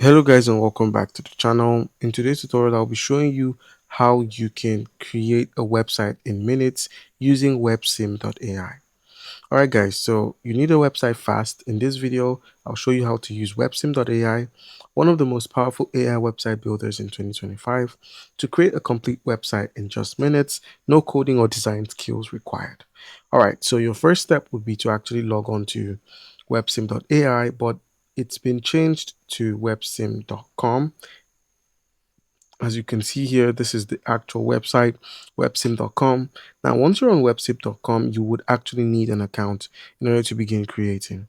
Hello guys and welcome back to the channel. In today's tutorial I'll be showing you how you can create a website in minutes using WebSim.AI. Alright guys, so you need a website fast. In this video I'll show you how to use WebSim.AI, one of the most powerful AI website builders in 2025, to create a complete website in just minutes, no coding or design skills required. Alright, so your first step would be to actually log on to WebSim.ai, but it's been changed to websim.com. As you can see here, this is the actual website, websim.com. Now, once you're on websim.com, you would actually need an account in order to begin creating.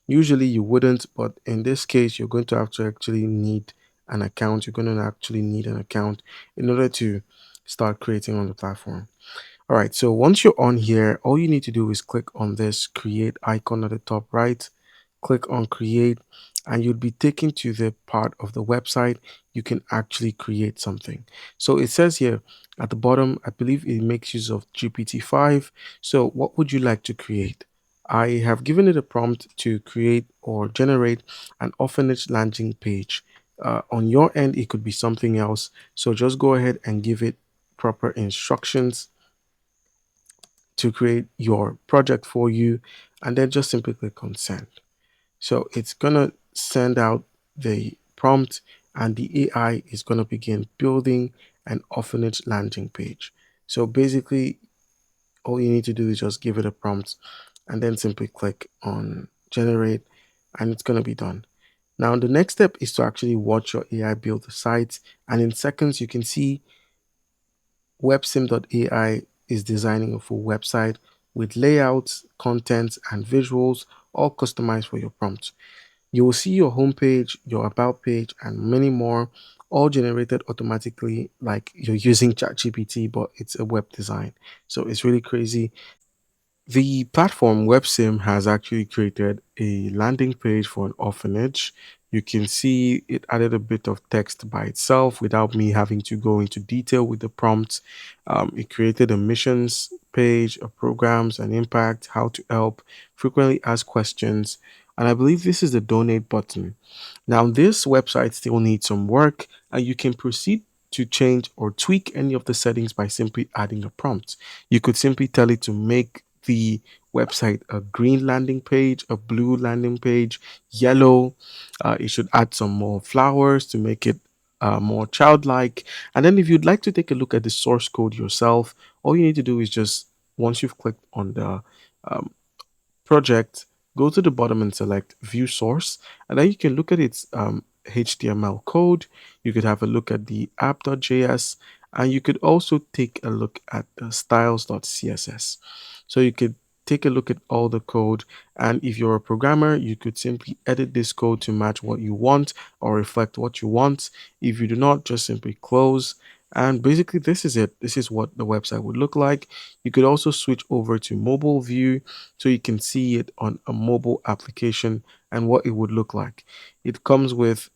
Usually you wouldn't, but in this case, you're going to have to actually need an account. You're going to actually need an account in order to start creating on the platform. All right, so once you're on here, all you need to do is click on this create icon at the top right, click on create, and you'll be taken to the part of the website you can actually create something. So it says here at the bottom, I believe it makes use of GPT-5. So what would you like to create? I have given it a prompt to create or generate an orphanage landing page. On your end, it could be something else. So just go ahead and give it proper instructions to create your project for you, and then just simply click on send. So it's gonna send out the prompt, and the AI is gonna begin building an orphanage landing page. So basically all you need to do is just give it a prompt and then simply click on generate, and it's gonna be done. Now the next step is to actually watch your AI build the site, and in seconds you can see WebSim.ai is designing a full website with layouts, content, and visuals, all customized for your prompt. You will see your homepage, your about page, and many more, all generated automatically like you're using ChatGPT, but it's a web design. So it's really crazy. The platform WebSim has actually created a landing page for an orphanage. You can see it added a bit of text by itself without me having to go into detail with the prompts. It created a missions page, a programs and impact, how to help, frequently asked questions, and I believe this is the donate button. Now, this website still needs some work, and you can proceed to change or tweak any of the settings by simply adding a prompt. You could simply tell it to make the website a green landing page, a blue landing page, yellow. It should add some more flowers to make it more childlike. And then, if you'd like to take a look at the source code yourself, all you need to do is just once you've clicked on the um, project, go to the bottom and select view source, and then you can look at its HTML code. You could have a look at the app.js, and you could also take a look at the styles.css. So you could take a look at all the code, and if you're a programmer, you could simply edit this code to match what you want or reflect what you want. If you do not, just simply close. And basically this is it. This is what the website would look like. You could also switch over to mobile view so you can see it on a mobile application and what it would look like. It comes with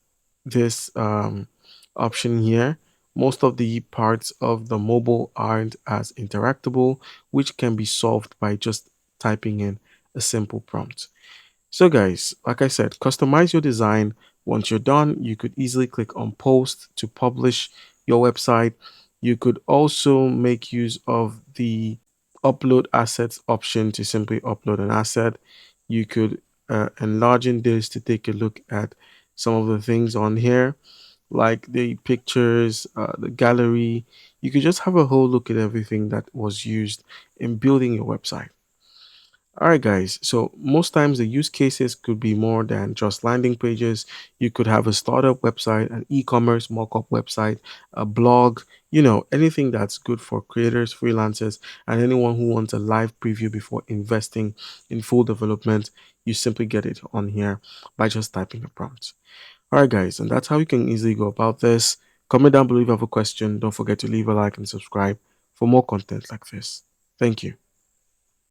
this option here. Most of the parts of the mobile aren't as interactable, which can be solved by just typing in a simple prompt. So guys, like I said, customize your design. Once you're done, you could easily click on post to publish your website. You could also make use of the upload assets option to simply upload an asset. You could enlarge this to take a look at some of the things on here, like the pictures, the gallery. You could just have a whole look at everything that was used in building your website. All right, guys. So most times the use cases could be more than just landing pages. You could have a startup website, an e-commerce mock-up website, a blog, anything that's good for creators, freelancers, and anyone who wants a live preview before investing in full development. You simply get it on here by just typing a prompt. All right, guys, and that's how you can easily go about this. Comment down below if you have a question. Don't forget to leave a like and subscribe for more content like this. Thank you.